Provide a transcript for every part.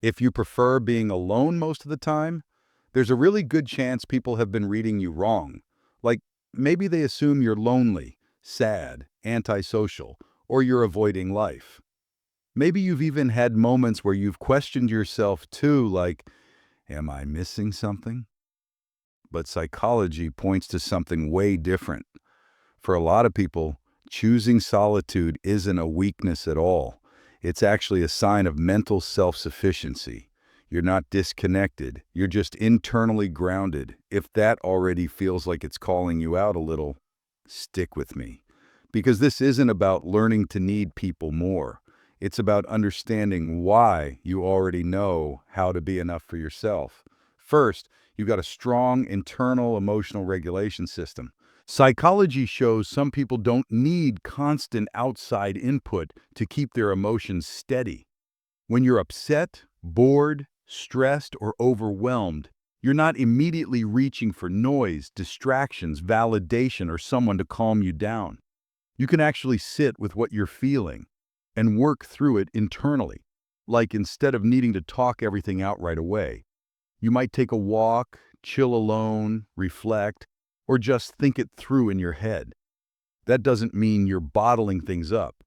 If you prefer being alone most of the time, there's a really good chance people have been reading you wrong. Like, maybe they assume you're lonely, sad, antisocial, or you're avoiding life. Maybe you've even had moments where you've questioned yourself too, like, am I missing something? But psychology points to something way different. For a lot of people, choosing solitude isn't a weakness at all. It's actually a sign of mental self-sufficiency. You're not disconnected. You're just internally grounded. If that already feels like it's calling you out a little, stick with me. Because this isn't about learning to need people more. It's about understanding why you already know how to be enough for yourself. First, you've got a strong internal emotional regulation system. Psychology shows some people don't need constant outside input to keep their emotions steady. When you're upset, bored, stressed, or overwhelmed, you're not immediately reaching for noise, distractions, validation, or someone to calm you down. You can actually sit with what you're feeling and work through it internally. Like instead of needing to talk everything out right away, you might take a walk, chill alone, reflect, or just think it through in your head. That doesn't mean you're bottling things up.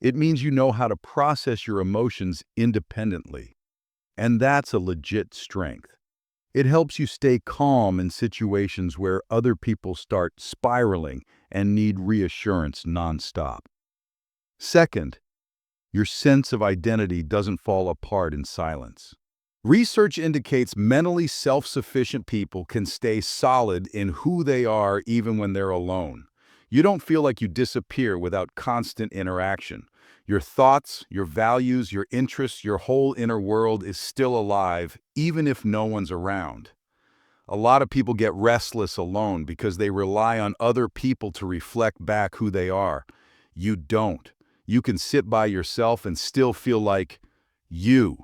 It means you know how to process your emotions independently. And that's a legit strength. It helps you stay calm in situations where other people start spiraling and need reassurance nonstop. Second, your sense of identity doesn't fall apart in silence. Research indicates mentally self-sufficient people can stay solid in who they are even when they're alone. You don't feel like you disappear without constant interaction. Your thoughts, your values, your interests, your whole inner world is still alive, even if no one's around. A lot of people get restless alone because they rely on other people to reflect back who they are. You don't. You can sit by yourself and still feel like you.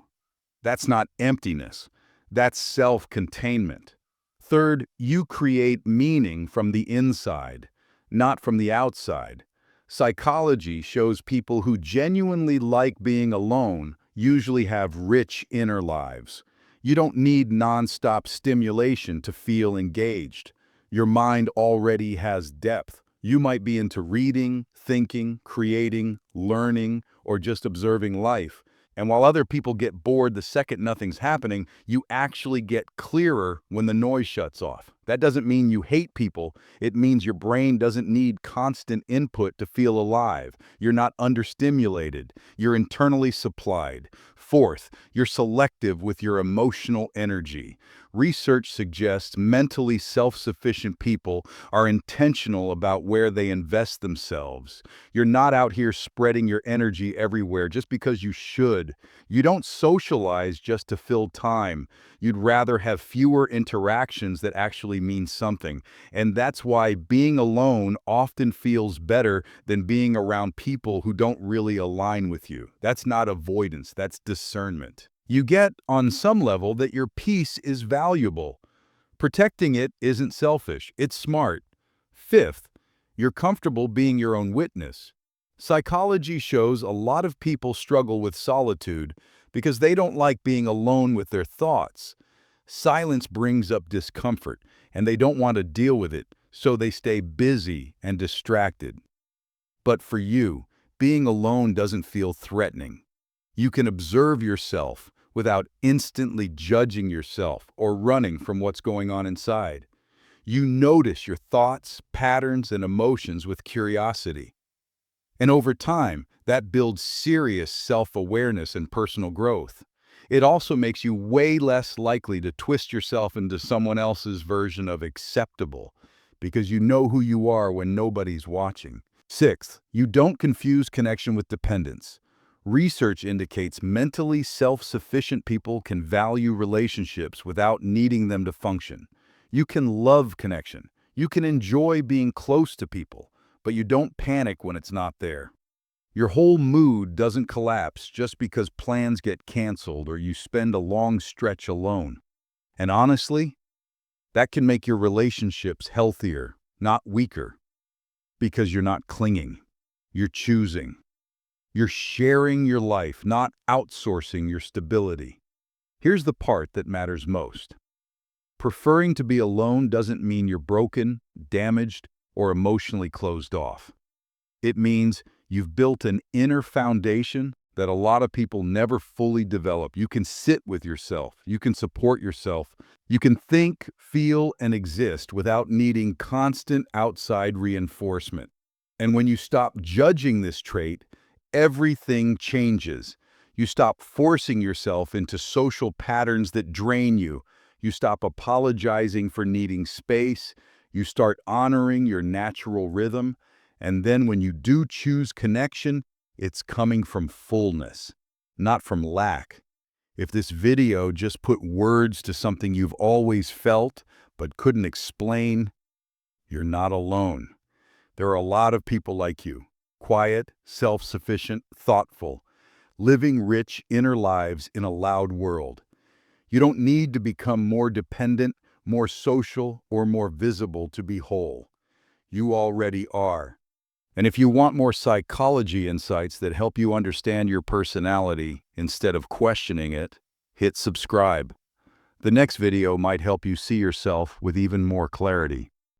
That's not emptiness. That's self-containment. Third, you create meaning from the inside, not from the outside. Psychology shows people who genuinely like being alone usually have rich inner lives. You don't need nonstop stimulation to feel engaged. Your mind already has depth. You might be into reading, thinking, creating, learning, or just observing life. And while other people get bored the second nothing's happening, you actually get clearer when the noise shuts off. That doesn't mean you hate people. It means your brain doesn't need constant input to feel alive. You're not understimulated. You're internally supplied. Fourth, you're selective with your emotional energy. Research suggests mentally self-sufficient people are intentional about where they invest themselves. You're not out here spreading your energy everywhere just because you should. You don't socialize just to fill time. You'd rather have fewer interactions that actually mean something. And that's why being alone often feels better than being around people who don't really align with you. That's not avoidance, that's discernment. You get, on some level, that your peace is valuable. Protecting it isn't selfish, it's smart. Fifth, you're comfortable being your own witness. Psychology shows a lot of people struggle with solitude because they don't like being alone with their thoughts. Silence brings up discomfort, and they don't want to deal with it, so they stay busy and distracted. But for you, being alone doesn't feel threatening. You can observe yourself without instantly judging yourself or running from what's going on inside. You notice your thoughts, patterns, and emotions with curiosity. And over time, that builds serious self-awareness and personal growth. It also makes you way less likely to twist yourself into someone else's version of acceptable, because you know who you are when nobody's watching. Sixth, you don't confuse connection with dependence. Research indicates mentally self-sufficient people can value relationships without needing them to function. You can love connection. You can enjoy being close to people, but you don't panic when it's not there. Your whole mood doesn't collapse just because plans get canceled or you spend a long stretch alone. And honestly, that can make your relationships healthier, not weaker, because you're not clinging. You're choosing. You're sharing your life, not outsourcing your stability. Here's the part that matters most. Preferring to be alone doesn't mean you're broken, damaged, or emotionally closed off. It means you've built an inner foundation that a lot of people never fully develop. You can sit with yourself. You can support yourself. You can think, feel, and exist without needing constant outside reinforcement. And when you stop judging this trait, everything changes. You stop forcing yourself into social patterns that drain you. You stop apologizing for needing space. You start honoring your natural rhythm. And then when you do choose connection, it's coming from fullness, not from lack. If this video just put words to something you've always felt but couldn't explain, you're not alone. There are a lot of people like you, quiet, self-sufficient, thoughtful, living rich inner lives in a loud world. You don't need to become more dependent, more social, or more visible to be whole. You already are. And if you want more psychology insights that help you understand your personality instead of questioning it, hit subscribe. The next video might help you see yourself with even more clarity.